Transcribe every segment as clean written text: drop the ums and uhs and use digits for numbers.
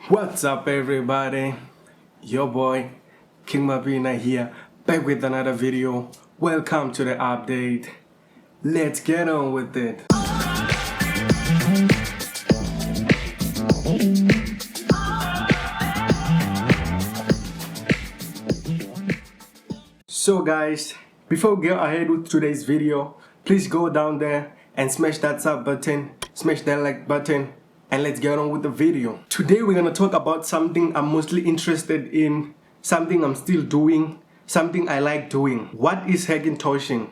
What's up, everybody? Your boy King Mapina here, back with another video. Welcome to the update. Let's get on with it. So guys, before we go ahead with today's video, please go down there and smash that sub button, smash that like button, and let's get on with the video. Today we're gonna talk about something I'm mostly interested in, something I'm still doing, something I like doing. What is Hackintoshing?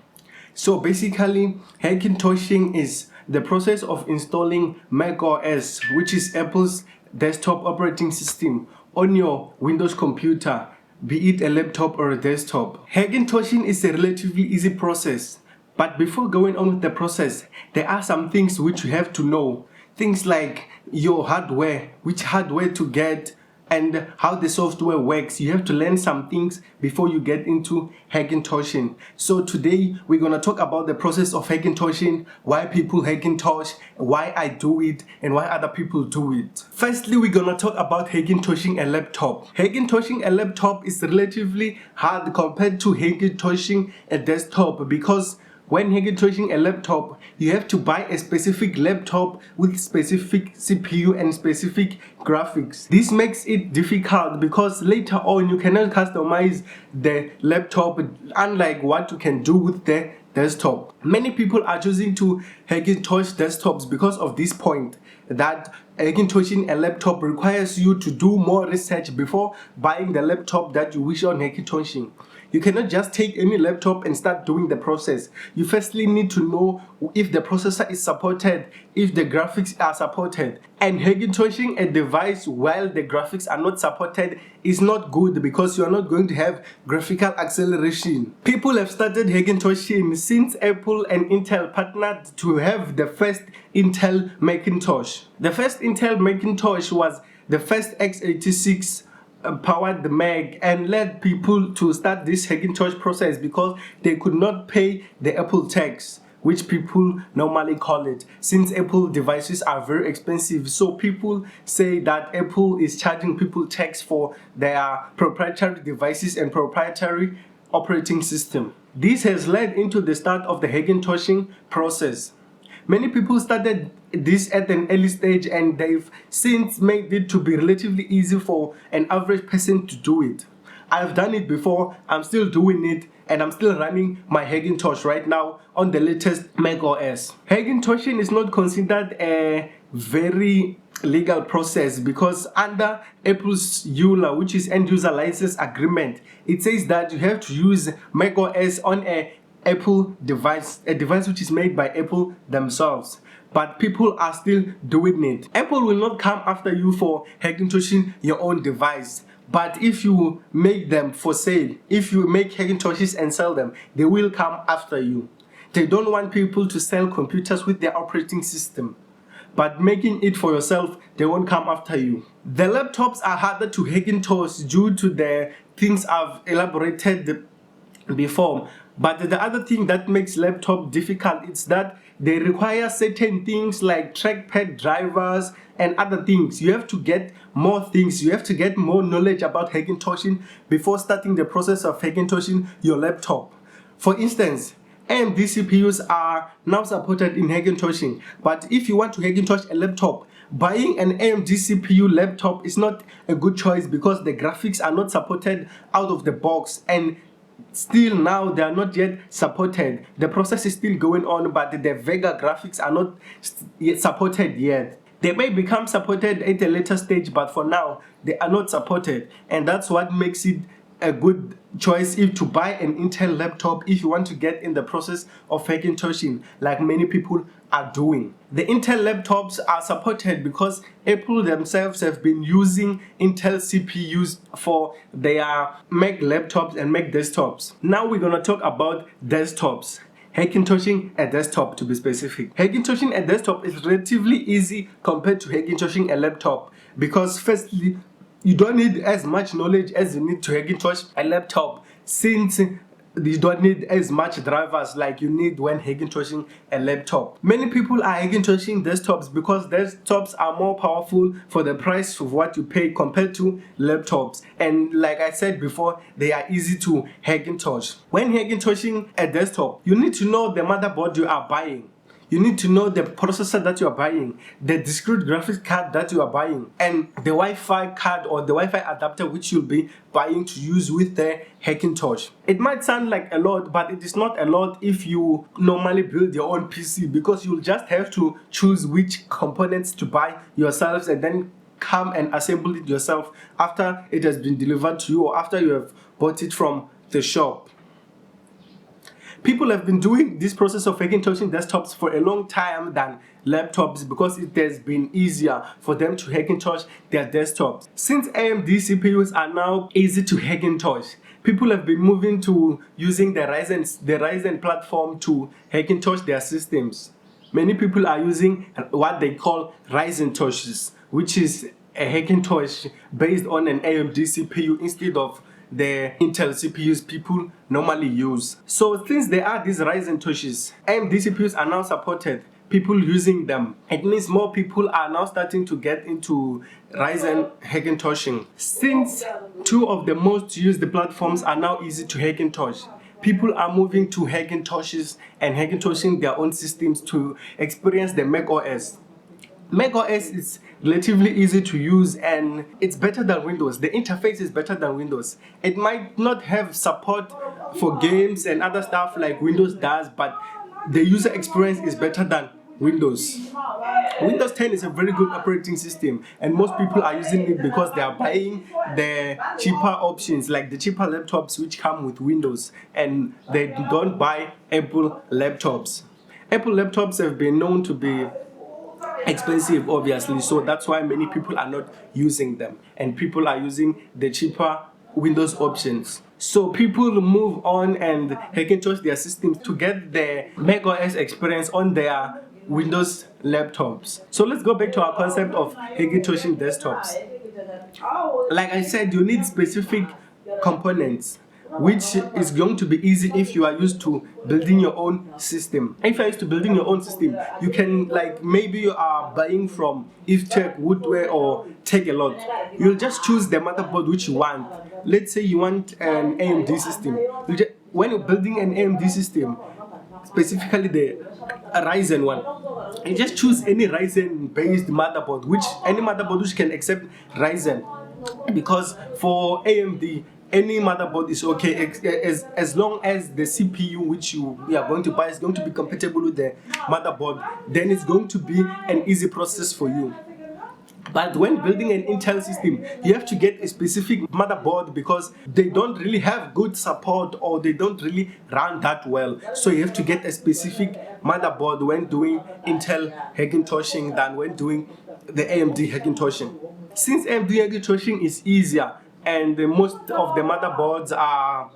So basically, Hackintoshing is the process of installing macOS, which is Apple's desktop operating system, on your Windows computer, be it a laptop or a desktop. Hackintoshing is a relatively easy process, but before going on with the process, there are some things which you have to know. Things like your hardware, which hardware to get, and how the software works. You have to learn some things before you get into Hackintoshing. So today we're gonna talk about the process of Hackintoshing, why people Hackintosh, why I do it, and why other people do it. Firstly, we're gonna talk about Hackintoshing a laptop. Hackintoshing a laptop is relatively hard compared to Hackintoshing a desktop, because when Hackintoshing a laptop, you have to buy a specific laptop with specific CPU and specific graphics. This makes it difficult because later on you cannot customize the laptop unlike what you can do with the desktop. Many people are choosing to Hackintosh desktops because of this point, that Hackintoshing a laptop requires you to do more research before buying the laptop that you wish on Hackintoshing. You cannot just take any laptop and start doing the process. You firstly need to know if the processor is supported, if the graphics are supported. And Hackintoshing a device while the graphics are not supported is not good, because you are not going to have graphical acceleration. People have started Hackintoshing since Apple and Intel partnered to have the first Intel Macintosh. The first Intel Macintosh was the first x86 powered the Mac and led people to start this Hackintosh process because they could not pay the Apple tax, which people normally call it, since Apple devices are very expensive. So people say that Apple is charging people tax for their proprietary devices and proprietary operating system. This has led into the start of the Hackintoshing process. Many people started this at an early stage and they've since made it to be relatively easy for an average person to do it. I've done it before, I'm still doing it, and I'm still running my Hackintosh right now on the latest macOS. Hackintoshing is not considered a very legal process because under Apple's EULA, which is End User License Agreement, it says that you have to use macOS on a Apple device, a device which is made by Apple themselves, but people are still doing it. Apple will not come after you for Hackintoshing your own device, but if you make them for sale, if you make Hackintoshes and sell them, they will come after you. They don't want people to sell computers with their operating system, but making it for yourself, they won't come after you. The laptops are harder to Hackintosh due to the things I've elaborated before. But the other thing that makes laptop difficult is that they require certain things like trackpad drivers and other things. You have to get more things. You have to get more knowledge about Hackintoshing before starting the process of Hackintoshing your laptop. For instance, AMD CPUs are now supported in Hackintoshing, but if you want to Hackintosh a laptop, buying an AMD CPU laptop is not a good choice because the graphics are not supported out of the box, and still now they are not yet supported. The process is still going on, but the Vega graphics are not yet supported yet. They may become supported at a later stage, but for now they are not supported, and that's what makes it a good choice if to buy an Intel laptop if you want to get in the process of Hackintoshing, like many people are doing. The Intel laptops are supported because Apple themselves have been using Intel CPUs for their Mac laptops and Mac desktops. Now we're gonna talk about desktops. Hackintoshing a desktop, to be specific. Hackintoshing a desktop is relatively easy compared to Hackintoshing a laptop because firstly, you don't need as much knowledge as you need to Hackintosh a laptop, since you don't need as much drivers like you need when Hackintoshing a laptop. Many people are Hackintoshing desktops because desktops are more powerful for the price of what you pay compared to laptops. And like I said before, they are easy to Hackintosh. When Hackintoshing a desktop, you need to know the motherboard you are buying. You need to know the processor that you are buying, the discrete graphics card that you are buying, and the Wi-Fi card or the Wi-Fi adapter which you'll be buying to use with the Hackintosh. It might sound like a lot, but it is not a lot if you normally build your own PC, because you'll just have to choose which components to buy yourselves and then come and assemble it yourself after it has been delivered to you or after you have bought it from the shop. People have been doing this process of Hackintoshing desktops for a long time than laptops because it has been easier for them to Hackintosh their desktops. Since AMD CPUs are now easy to Hackintosh, people have been moving to using the Ryzen platform to Hackintosh their systems. Many people are using what they call Ryzentoshes, which is a Hackintosh based on an AMD CPU instead of the Intel CPUs people normally use. So since there are these Ryzentoshes, AMD CPUs are now supported, people using them. It means more people are now starting to get into Ryzen Hackintoshing. Since two of the most used platforms are now easy to Hackintosh, people are moving to Hackintoshes and Hackintoshing their own systems to experience the macOS. macOS is relatively easy to use and it's better than Windows. The interface is better than Windows. It might not have support for games and other stuff like Windows does, but the user experience is better than Windows. Windows 10 is a very good operating system and most people are using it because they are buying the cheaper options like the cheaper laptops which come with Windows, and they don't buy Apple laptops. Apple laptops have been known to be expensive, obviously, so that's why many people are not using them and people are using the cheaper Windows options. So people move on and Hackintosh their systems to get the macOS experience on their Windows laptops. So let's go back to our concept of Hackintoshing desktops. Like I said, you need specific components, which is going to be easy if you are used to building your own system. If you're used to building your own system, you can, like, maybe you are buying from Iftech, Woodware or Take a Lot. You'll just choose the motherboard which you want. Let's say you want an AMD system. When you're building an AMD system, specifically the Ryzen one, you just choose any Ryzen based motherboard, any motherboard which can accept Ryzen, because for AMD any motherboard is okay as long as the CPU which you are going to buy is going to be compatible with the motherboard, then it's going to be an easy process for you. But when building an Intel system, you have to get a specific motherboard because they don't really have good support or they don't really run that well. So you have to get a specific motherboard when doing Intel Hackintoshing than when doing the AMD Hackintoshing. Since AMD Hackintoshing is easier and most of the motherboards are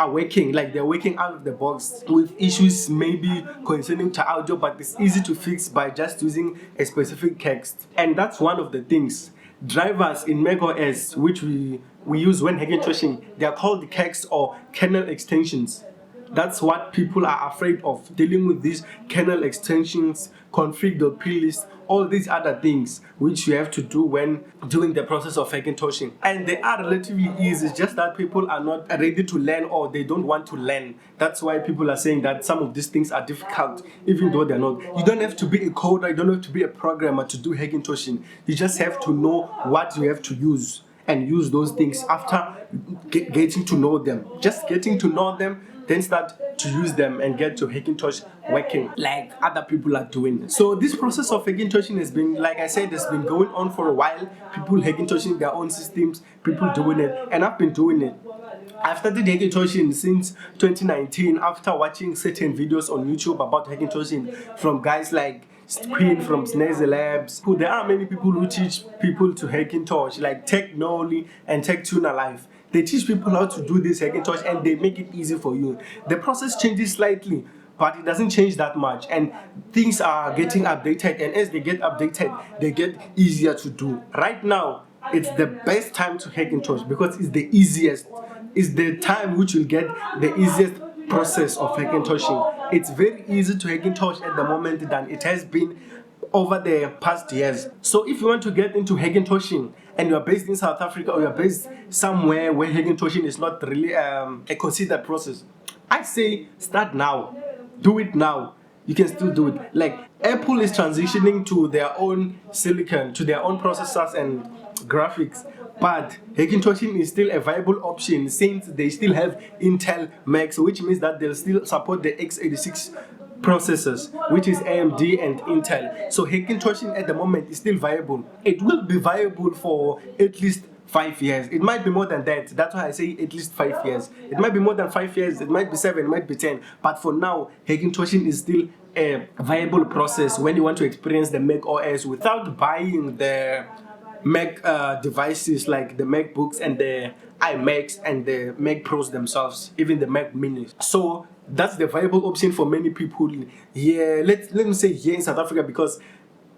working, like they're working out of the box with issues maybe concerning to audio, but it's easy to fix by just using a specific text. And that's one of the things. Drivers in macOS which we use when Hackintoshing, they are called kext or kernel extensions. That's what people are afraid of, dealing with these kernel extensions, config.plist, all these other things which you have to do when doing the process of Hackintoshing. And they are relatively easy, it's just that people are not ready to learn or they don't want to learn. That's why people are saying that some of these things are difficult, even though they're not. You don't have to be a coder, you don't have to be a programmer to do Hackintoshing. You just have to know what you have to use and use those things after getting to know them. Just getting to know them, then start to use them and get your Hackintosh working like other people are doing. So this process of Hackintoshing has been, like I said, has been going on for a while. People Hackintoshing their own systems, people doing it, and I've been doing it. I've started Hackintoshing since 2019 after watching certain videos on YouTube about Hackintoshing from guys like Queen from Snazy Labs. There are many people who teach people to Hackintosh, like Tech Noli and Tech Tuner Life. They teach people how to do this Hackintosh and they make it easy for you. The process changes slightly, but it doesn't change that much, and things are getting updated, and as they get updated, they get easier to do. Right now, it's the best time to Hackintosh because it's the easiest. It's the time which will get the easiest process of Hackintoshing. It's very easy to Hackintosh at the moment than it has been over the past years. So if you want to get into Hackintoshing and you are based in South Africa or you are based somewhere where Hackintoshing is not really a considered process, I say start now. Do it now. You can still do it. Like Apple is transitioning to their own silicon, to their own processors and graphics, but Hackintoshing is still a viable option since they still have Intel Macs, which means that they'll still support the x86 processors, which is AMD and Intel. So Hackintoshing at the moment is still viable. It will be viable for at least 5 years. It might be more than that. That's why I say at least 5 years. It might be more than 5 years. It might be 7. It might be 10. But for now, Hackintoshing is still a viable process when you want to experience the Mac OS without buying the Mac devices like the MacBooks and the iMacs and the Mac Pros themselves, even the Mac Minis. So that's the viable option for many people here. Let me say here in South Africa, because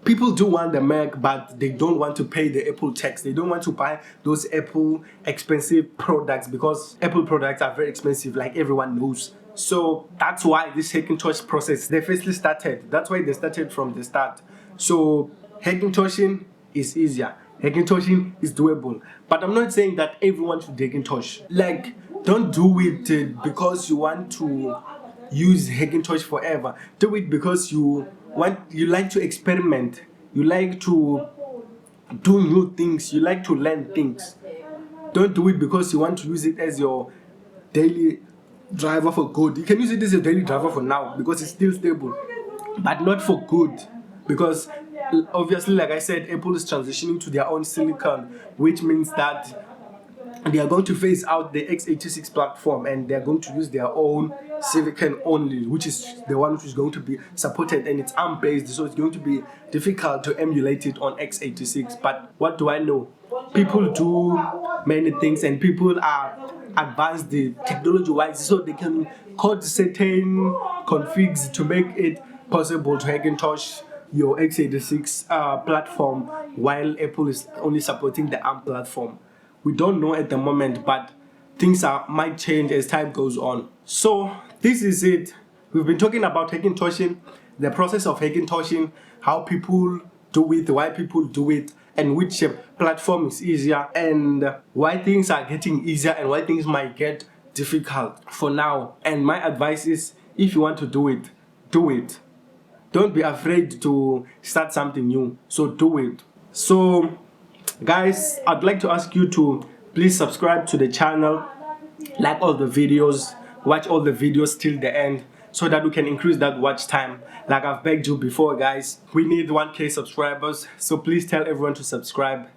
people do want the Mac, but they don't want to pay the Apple tax. They don't want to buy those Apple expensive products because Apple products are very expensive, like everyone knows. So that's why this Hackintosh process, they firstly started. That's why they started from the start. So Hackintoshing is easier. Hackintoshing is doable. But I'm not saying that everyone should Hackintosh. Like, don't do it because you want to use Hackintosh forever. Do it because you like to experiment. You like to do new things. You like to learn things. Don't do it because you want to use it as your daily driver for good. You can use it as your daily driver for now because it's still stable, but not for good, because obviously, like I said, Apple is transitioning to their own silicon, which means that they are going to phase out the x86 platform and they are going to use their own silicon only, which is the one which is going to be supported, and it's ARM based, so it's going to be difficult to emulate it on x86. But what do I know? People do many things and people are advanced technology wise, so they can code certain configs to make it possible to Hackintosh your x86 platform, while Apple is only supporting the ARM platform. We don't know at the moment, but things might change as time goes on. So this is it. We've been talking about Hackintoshing, the process of Hackintoshing, how people do it, why people do it, and which platform is easier, and why things are getting easier and why things might get difficult for now. And my advice is, if you want to do it, do it. Don't be afraid to start something new. So do it. So guys, I'd like to ask you to please subscribe to the channel, like all the videos, watch all the videos till the end, so that we can increase that watch time. Like I've begged you before, guys, we need 1K subscribers, so please tell everyone to subscribe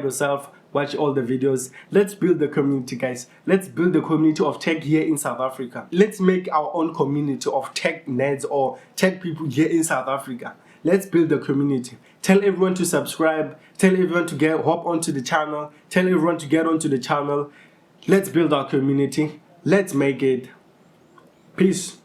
yourself, watch all the videos. Let's build the community, guys. Let's build the community of tech here in South Africa. Let's make our own community of tech nerds or tech people here in South Africa. Let's build the community. Tell everyone to subscribe, tell everyone to hop onto the channel, tell everyone to get onto the channel. Let's build our community. Let's make it. Peace.